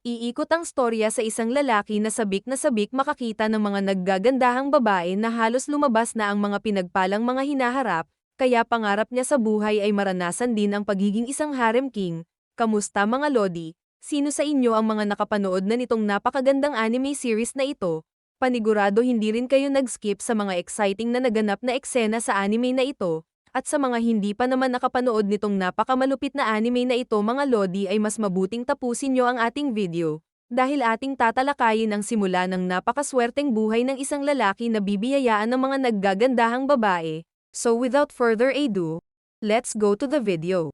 Iikot ang storya sa isang lalaki na sabik makakita ng mga naggagandahang babae na halos lumabas na ang mga pinagpalang mga hinaharap, kaya pangarap niya sa buhay ay maranasan din ang pagiging isang harem king. Kamusta mga lodi? Sino sa inyo ang mga nakapanood na nitong napakagandang anime series na ito? Panigurado hindi rin kayo nag-skip sa mga exciting na naganap na eksena sa anime na ito. At sa mga hindi pa naman nakapanood nitong napakamalupit na anime na ito mga lodi ay mas mabuting tapusin nyo ang ating video. Dahil ating tatalakayin ang simula ng napakaswerteng buhay ng isang lalaki na bibiyayaan ng mga naggagandahang babae. So without further ado, let's go to the video.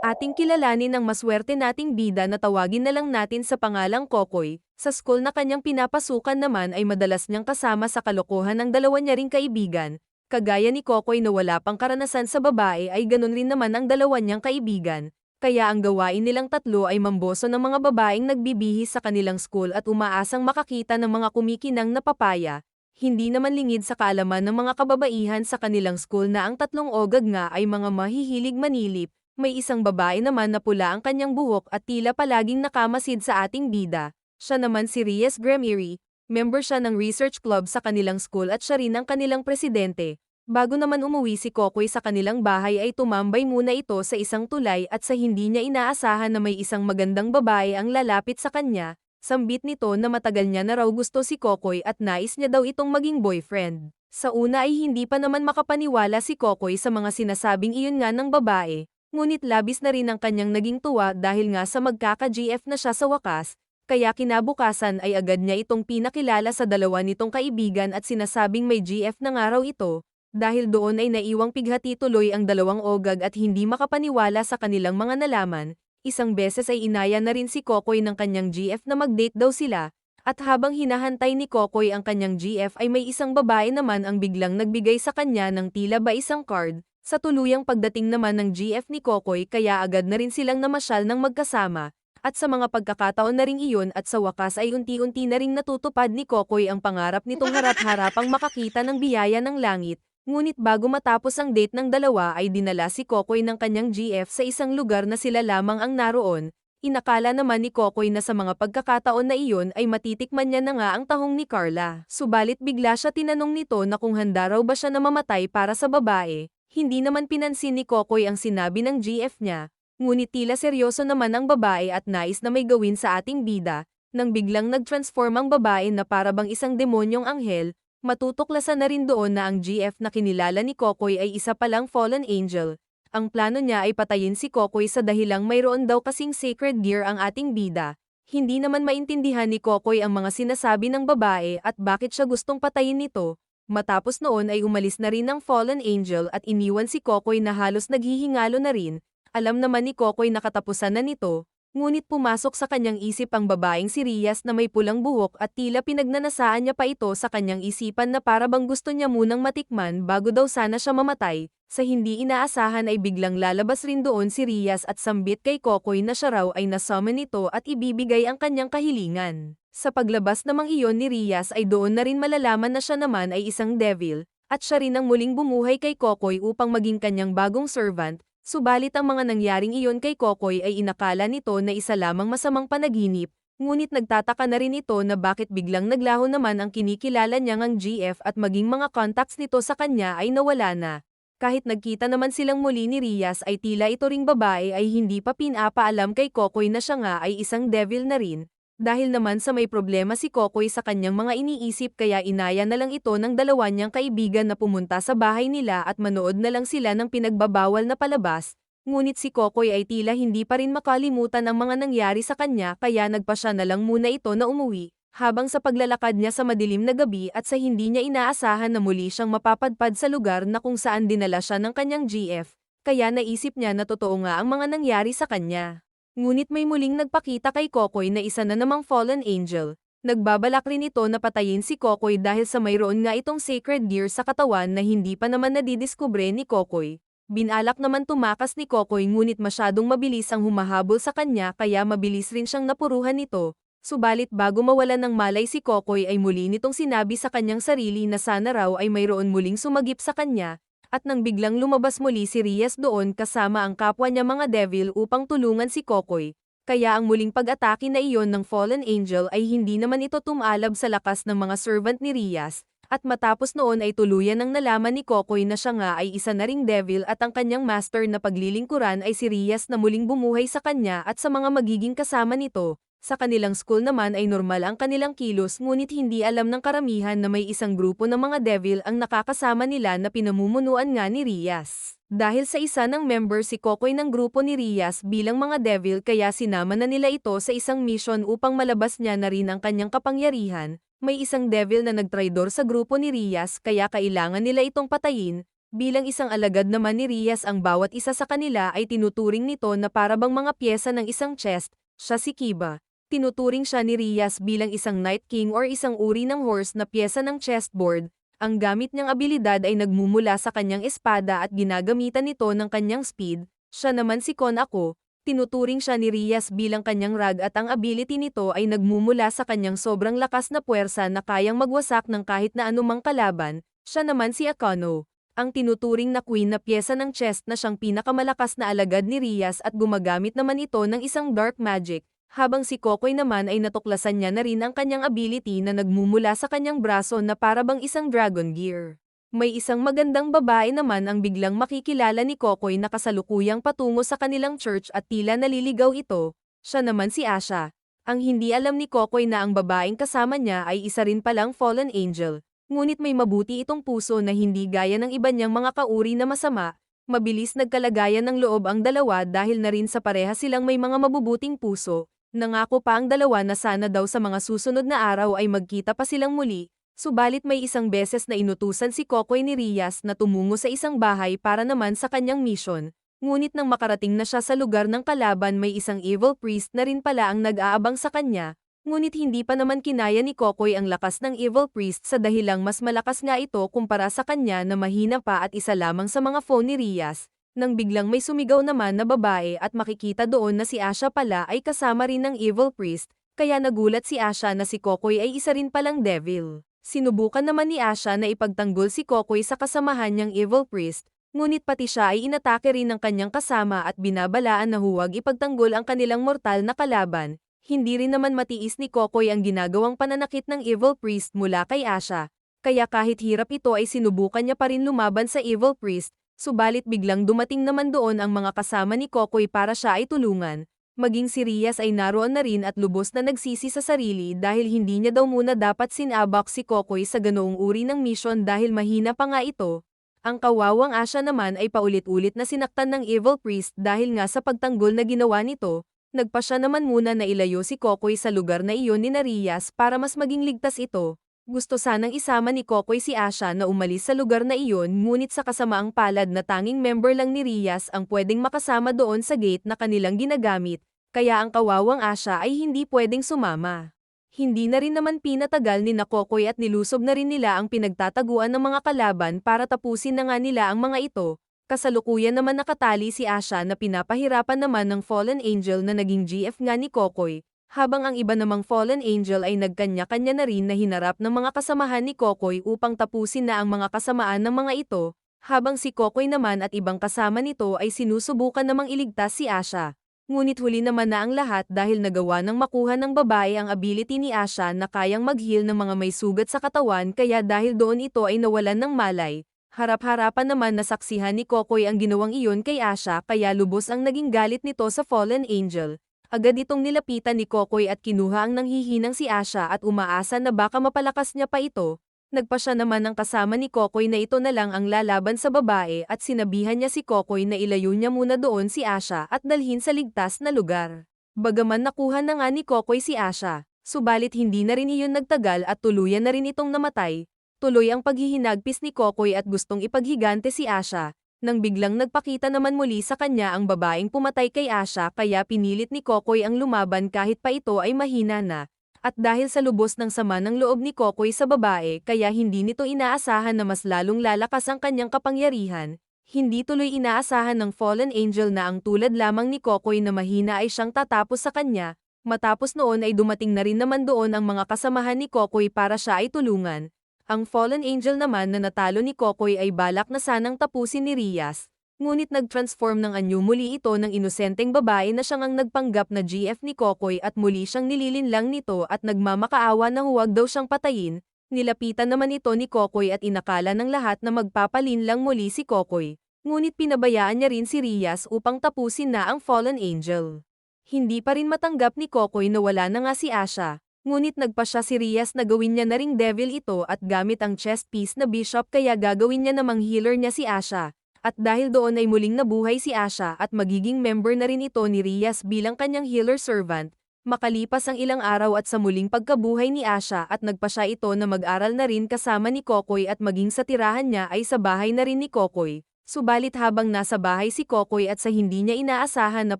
Ating kilalanin ang maswerte nating bida na tawagin na lang natin sa pangalang Kokoy. Sa school na kanyang pinapasukan naman ay madalas niyang kasama sa kalokohan ng dalawa niya ring kaibigan. Kagaya ni Kokoy na wala pang karanasan sa babae ay ganun rin naman ang dalawa niyang kaibigan. Kaya ang gawain nilang tatlo ay mamboso ng mga babaeng nagbibihis sa kanilang school at umaasang makakita ng mga kumikinang na papaya. Hindi naman lingid sa kaalaman ng mga kababaihan sa kanilang school na ang tatlong ogag nga ay mga mahihilig manilip. May isang babae naman na pula ang kanyang buhok at tila palaging nakamasid sa ating bida. Siya naman si Reyes Gramiri, member siya ng research club sa kanilang school at siya rin ang kanilang presidente. Bago naman umuwi si Kokoy sa kanilang bahay ay tumambay muna ito sa isang tulay at sa hindi niya inaasahan na may isang magandang babae ang lalapit sa kanya, sambit nito na matagal niya na raw gusto si Kokoy at nais niya daw itong maging boyfriend. Sa una ay hindi pa naman makapaniwala si Kokoy sa mga sinasabing iyon nga ng babae. Ngunit labis na rin ang kanyang naging tuwa dahil nga sa magkaka-GF na siya sa wakas, kaya kinabukasan ay agad niya itong pinakilala sa dalawa nitong kaibigan at sinasabing may GF na nga raw ito, dahil doon ay naiwang pighati tuloy ang dalawang ogag at hindi makapaniwala sa kanilang mga nalaman, isang beses ay inaya na rin si Kokoy ng kanyang GF na mag-date daw sila, at habang hinahantay ni Kokoy ang kanyang GF ay may isang babae naman ang biglang nagbigay sa kanya ng tila ba isang card. Sa tuluyang pagdating naman ng GF ni Kokoy kaya agad na rin silang namasyal ng magkasama, at sa mga pagkakataon na ring iyon at sa wakas ay unti-unti na ring natutupad ni Kokoy ang pangarap nitong harap-harapang makakita ng biyaya ng langit, ngunit bago matapos ang date ng dalawa ay dinala si Kokoy ng kanyang GF sa isang lugar na sila lamang ang naroon. Inakala naman ni Kokoy na sa mga pagkakataon na iyon ay matitikman niya na nga ang tahong ni Carla. Subalit bigla siya tinanong nito na kung handa raw ba siya na mamatay para sa babae. Hindi naman pinansin ni Kokoy ang sinabi ng GF niya, ngunit tila seryoso naman ang babae at nais na may gawin sa ating bida, nang biglang nag-transform ang babae na para bang isang demonyong anghel, matutuklasan na rin doon na ang GF na kinilala ni Kokoy ay isa palang fallen angel. Ang plano niya ay patayin si Kokoy sa dahilang mayroon daw kasing sacred gear ang ating bida. Hindi naman maintindihan ni Kokoy ang mga sinasabi ng babae at bakit siya gustong patayin nito. Matapos noon ay umalis na rin ang fallen angel at iniwan si Kokoy na halos naghihingalo na rin. Alam naman ni Kokoy na katapusan na nito, ngunit pumasok sa kanyang isip ang babaeng si Rias na may pulang buhok at tila pinagnanasaan niya pa ito sa kanyang isipan na para bang gusto niya munang matikman bago daw sana siya mamatay. Sa hindi inaasahan ay biglang lalabas rin doon si Rias at sambit kay Kokoy na siya raw ay nasummon nito at ibibigay ang kanyang kahilingan. Sa paglabas namang iyon ni Rias ay doon na rin malalaman na siya naman ay isang devil, at siya rin ang muling bumuhay kay Kokoy upang maging kanyang bagong servant, subalit ang mga nangyaring iyon kay Kokoy ay inakala nito na isa lamang masamang panaginip, ngunit nagtataka na rin ito na bakit biglang naglaho naman ang kinikilala niyang ang GF at maging mga contacts nito sa kanya ay nawala na. Kahit nagkita naman silang muli ni Rias ay tila ito ring babae ay hindi pa pinapaalam kay Kokoy na siya nga ay isang devil na rin. Dahil naman sa may problema si Kokoy sa kanyang mga iniisip kaya inaya na lang ito ng dalawa niyang kaibigan na pumunta sa bahay nila at manood na lang sila ng pinagbabawal na palabas, ngunit si Kokoy ay tila hindi pa rin makalimutan ang mga nangyari sa kanya kaya nagpasya na lang muna ito na umuwi, habang sa paglalakad niya sa madilim na gabi at sa hindi niya inaasahan na muli siyang mapapadpad sa lugar na kung saan dinala siya ng kanyang GF, kaya naisip niya na totoo nga ang mga nangyari sa kanya. Ngunit may muling nagpakita kay Kokoy na isa na namang fallen angel. Nagbabalak rin ito na patayin si Kokoy dahil sa mayroon nga itong sacred gear sa katawan na hindi pa naman nadidiskubre ni Kokoy. Binalak naman tumakas ni Kokoy ngunit masyadong mabilis ang humahabol sa kanya kaya mabilis rin siyang napuruhan nito. Subalit bago mawalan ng malay si Kokoy ay muli nitong sinabi sa kanyang sarili na sana raw ay mayroon muling sumagip sa kanya, At nang biglang lumabas muli si Rias doon kasama ang kapwa niya mga devil upang tulungan si Kokoy, kaya ang muling pag-atake na iyon ng Fallen Angel ay hindi naman ito tumalab sa lakas ng mga servant ni Rias, at matapos noon ay tuluyan ng nalaman ni Kokoy na siya nga ay isa na ring devil at ang kanyang master na paglilingkuran ay si Rias na muling bumuhay sa kanya at sa mga magiging kasama nito. Sa kanilang school naman ay normal ang kanilang kilos ngunit hindi alam ng karamihan na may isang grupo ng mga devil ang nakakasama nila na pinamumunuan nga ni Rias. Dahil sa isa ng member si Kokoy ng grupo ni Rias bilang mga devil kaya sinama na nila ito sa isang mission upang malabas niya na rin ang kanyang kapangyarihan. May isang devil na nagtraidor sa grupo ni Rias kaya kailangan nila itong patayin. Bilang isang alagad naman ni Rias ang bawat isa sa kanila ay tinuturing nito na parabang mga pyesa ng isang chest. Siya si Kiba. Tinuturing siya ni Rias bilang isang Night King or isang uri ng horse na pyesa ng chessboard. Ang gamit niyang abilidad ay nagmumula sa kanyang espada at ginagamitan nito ng kanyang speed. Siya naman si Konako. Tinuturing siya ni Rias bilang kanyang rag at ang ability nito ay nagmumula sa kanyang sobrang lakas na puwersa na kayang magwasak ng kahit na anumang kalaban. Siya naman si Akano. Ang tinuturing na queen na pyesa ng chess na siyang pinakamalakas na alagad ni Rias at gumagamit naman ito ng isang dark magic. Habang si Kokoy naman ay natuklasan niya na rin ang kanyang ability na nagmumula sa kanyang braso na parabang isang dragon gear. May isang magandang babae naman ang biglang makikilala ni Kokoy na kasalukuyang patungo sa kanilang church at tila naliligaw ito. Siya naman si Asha. Ang hindi alam ni Kokoy na ang babaeng kasama niya ay isa rin palang fallen angel. Ngunit may mabuti itong puso na hindi gaya ng iba niyang mga kauri na masama. Mabilis nagkalagayan ng loob ang dalawa dahil na rin sa pareha silang may mga mabubuting puso. Nangako pa ang dalawa na sana daw sa mga susunod na araw ay magkita pa silang muli, subalit may isang beses na inutusan si Kokoy ni Rias na tumungo sa isang bahay para naman sa kanyang mission. Ngunit nang makarating na siya sa lugar ng kalaban may isang evil priest na rin pala ang nag-aabang sa kanya, ngunit hindi pa naman kinaya ni Kokoy ang lakas ng evil priest sa dahilang mas malakas nga ito kumpara sa kanya na mahina pa at isa lamang sa mga phone ni Rias. Nang biglang may sumigaw naman na babae at makikita doon na si Asha pala ay kasama rin ng evil priest, kaya nagulat si Asha na si Kokoy ay isa rin palang devil. Sinubukan naman ni Asha na ipagtanggol si Kokoy sa kasamahan niyang evil priest, ngunit pati siya ay inatake rin ng kanyang kasama at binabalaan na huwag ipagtanggol ang kanilang mortal na kalaban. Hindi rin naman matiis ni Kokoy ang ginagawang pananakit ng evil priest mula kay Asha, kaya kahit hirap ito ay sinubukan niya pa rin lumaban sa evil priest. Subalit biglang dumating naman doon ang mga kasama ni Kokoy para siya ay tulungan. Maging si Rias ay naroon na rin at lubos na nagsisi sa sarili dahil hindi niya daw muna dapat sinabak si Kokoy sa ganoong uri ng mission dahil mahina pa nga ito. Ang kawawang Asha naman ay paulit-ulit na sinaktan ng evil priest dahil nga sa pagtanggol na ginawa nito. Nagpa siya naman muna na ilayo si Kokoy sa lugar na iyon ni Rias para mas maging ligtas ito. Gusto sanang isama ni Kokoy si Asha na umalis sa lugar na iyon ngunit sa kasamaang palad na tanging member lang ni Rias ang pwedeng makasama doon sa gate na kanilang ginagamit, kaya ang kawawang Asha ay hindi pwedeng sumama. Hindi na rin naman pinatagal ni Kokoy at nilusob na rin nila ang pinagtataguan ng mga kalaban para tapusin na nga nila ang mga ito. Kasalukuyan naman nakatali si Asha na pinapahirapan naman ng fallen angel na naging GF nga ni Kokoy. Habang ang iba namang fallen angel ay nagkanya-kanya na rin na hinarap ng mga kasamahan ni Kokoy upang tapusin na ang mga kasamaan ng mga ito, habang si Kokoy naman at ibang kasama nito ay sinusubukan namang iligtas si Asha. Ngunit huli naman na ang lahat dahil nagawa ng makuha ng babae ang ability ni Asha na kayang mag-heal ng mga may sugat sa katawan kaya dahil doon ito ay nawalan ng malay. Harap-harapan naman na saksihan ni Kokoy ang ginawang iyon kay Asha kaya lubos ang naging galit nito sa fallen angel. Agad itong nilapitan ni Kokoy at kinuha ang nanghihinang si Asha at umaasa na baka mapalakas niya pa ito. Nagpa siya naman ng kasama ni Kokoy na ito na lang ang lalaban sa babae at sinabihan niya si Kokoy na ilayo niya muna doon si Asha at dalhin sa ligtas na lugar. Bagaman nakuha na nga ni Kokoy si Asha, subalit hindi na rin iyon nagtagal at tuluyan na rin itong namatay. Tuloy ang paghihinagpis ni Kokoy at gustong ipaghigante si Asha. Nang biglang nagpakita naman muli sa kanya ang babaeng pumatay kay Asha kaya pinilit ni Kokoy ang lumaban kahit pa ito ay mahina na. At dahil sa lubos ng sama ng loob ni Kokoy sa babae kaya hindi nito inaasahan na mas lalong lalakas ang kanyang kapangyarihan, hindi tuloy inaasahan ng fallen angel na ang tulad lamang ni Kokoy na mahina ay siyang tatapos sa kanya. Matapos noon ay dumating na rin naman doon ang mga kasamahan ni Kokoy para siya ay tulungan. Ang Fallen Angel naman na natalo ni Kokoy ay balak na sanang tapusin ni Rias, ngunit nag-transform ng anyo muli ito ng inosenteng babae na siyang ang nagpanggap na GF ni Kokoy at muli siyang nililinlang nito at nagmamakaawa na huwag daw siyang patayin. Nilapitan naman ito ni Kokoy at inakala ng lahat na magpapalinlang muli si Kokoy, ngunit pinabayaan niya rin si Rias upang tapusin na ang Fallen Angel. Hindi pa rin matanggap ni Kokoy na wala na nga si Asha, ngunit nagpa siya si Rias na gawin niya na ring devil ito at gamit ang chest piece na bishop kaya gagawin niya namang healer niya si Asha. At dahil doon ay muling nabuhay si Asha at magiging member na rin ito ni Rias bilang kanyang healer servant, makalipas ang ilang araw at sa muling pagkabuhay ni Asha at nagpa siya ito na mag-aral na rin kasama ni Kokoy at maging sa tirahan niya ay sa bahay na rin ni Kokoy. Subalit habang nasa bahay si Kokoy at sa hindi niya inaasahan na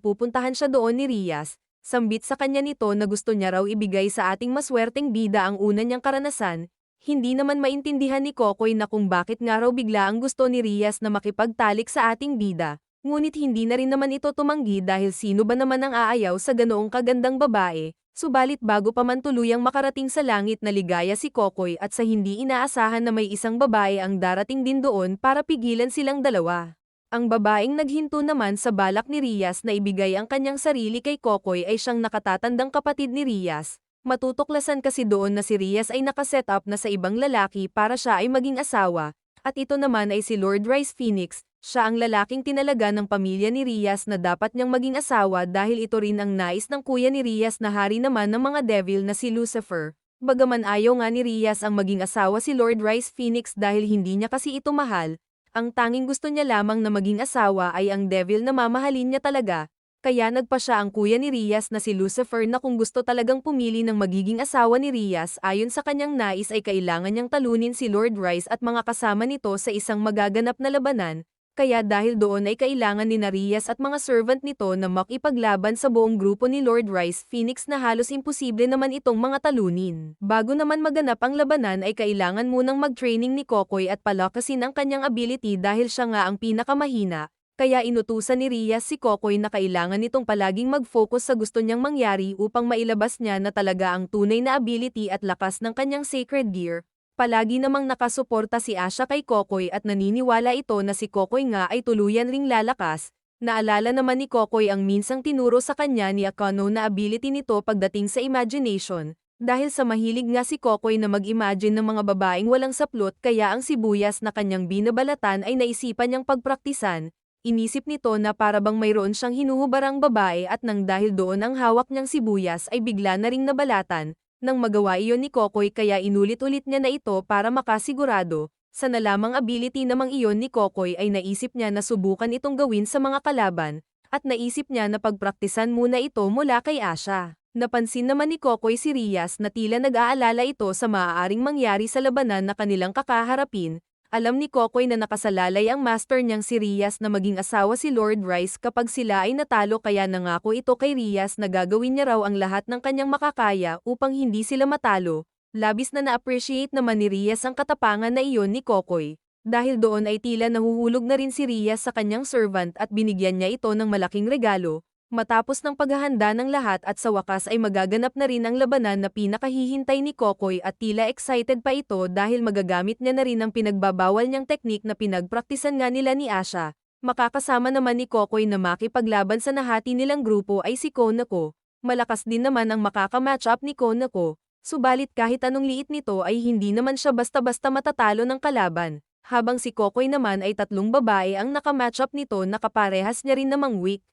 pupuntahan siya doon ni Rias, sambit sa kanya nito na gusto niya raw ibigay sa ating maswerteng bida ang una niyang karanasan. Hindi naman maintindihan ni Kokoy na kung bakit nga raw bigla ang gusto ni Rias na makipagtalik sa ating bida, ngunit hindi na rin naman ito tumanggi dahil sino ba naman ang aayaw sa ganoong kagandang babae. Subalit bago pa man tuluyang makarating sa langit na ligaya si Kokoy at sa hindi inaasahan na may isang babae ang darating din doon para pigilan silang dalawa. Ang babaeng naghinto naman sa balak ni Rias na ibigay ang kanyang sarili kay Kokoy ay siyang nakatatandang kapatid ni Rias. Matutuklasan kasi doon na si Rias ay nakaset up na sa ibang lalaki para siya ay maging asawa, at ito naman ay si Lord Rice Phoenix. Siya ang lalaking tinalaga ng pamilya ni Rias na dapat niyang maging asawa dahil ito rin ang nais ng kuya ni Rias na hari naman ng mga devil na si Lucifer. Bagaman ayaw nga ni Rias ang maging asawa si Lord Rice Phoenix dahil hindi niya kasi ito mahal, ang tanging gusto niya lamang na maging asawa ay ang devil na mamahalin niya talaga, kaya nagpa siya ang kuya ni Rias na si Lucifer na kung gusto talagang pumili ng magiging asawa ni Rias ayon sa kanyang nais ay kailangan niyang talunin si Lord Rice at mga kasama nito sa isang magaganap na labanan. Kaya dahil doon ay kailangan ni Rias at mga servant nito na makipaglaban sa buong grupo ni Lord Rice Phoenix na halos imposible naman itong mga talunin. Bago naman maganap ang labanan ay kailangan munang mag-training ni Kokoy at palakasin ang kanyang ability dahil siya nga ang pinakamahina, kaya inutusan ni Rias si Kokoy na kailangan nitong palaging mag-focus sa gusto niyang mangyari upang mailabas niya na talaga ang tunay na ability at lakas ng kanyang sacred gear. Palagi namang nakasuporta si Asha kay Kokoy at naniniwala ito na si Kokoy nga ay tuluyan ring lalakas. Naalala naman ni Kokoy ang minsang tinuro sa kanya ni Akano na ability nito pagdating sa imagination. Dahil sa mahilig nga si Kokoy na mag-imagine ng mga babaeng walang saplot kaya ang sibuyas na kanyang binabalatan ay naisipan niyang pagpraktisan. Inisip nito na para bang mayroon siyang hinuhubarang babae at nang dahil doon ang hawak niyang sibuyas ay bigla na ring nabalatan. Nang magawa iyon ni Kokoy kaya inulit-ulit niya na ito para makasigurado, sa nalamang ability namang iyon ni Kokoy ay naisip niya na subukan itong gawin sa mga kalaban, at naisip niya na pagpraktisan muna ito mula kay Asha. Napansin naman ni Kokoy si Rias na tila nag-aalala ito sa maaaring mangyari sa labanan na kanilang kakaharapin. Alam ni Kokoy na nakasalalay ang master niyang si Rias na maging asawa si Lord Rice kapag sila ay natalo kaya nangako ito kay Rias na gagawin niya raw ang lahat ng kanyang makakaya upang hindi sila matalo. Labis na na-appreciate naman ni Rias ang katapangan na iyon ni Kokoy. Dahil doon ay tila nahuhulog na rin si Rias sa kanyang servant at binigyan niya ito ng malaking regalo. Matapos ng paghahanda ng lahat at sa wakas ay magaganap na rin ang labanan na pinakahihintay ni Kokoy at tila excited pa ito dahil magagamit niya na rin ang pinagbabawal niyang teknik na pinagpraktisan nga nila ni Asha. Makakasama naman ni Kokoy na makipaglaban sa nahati nilang grupo ay si Konako. Malakas din naman ang makakamatch up ni Konako, subalit kahit anong liit nito ay hindi naman siya basta-basta matatalo ng kalaban. Habang si Kokoy naman ay tatlong babae ang nakamatch up nito na kaparehas niya rin namang weak.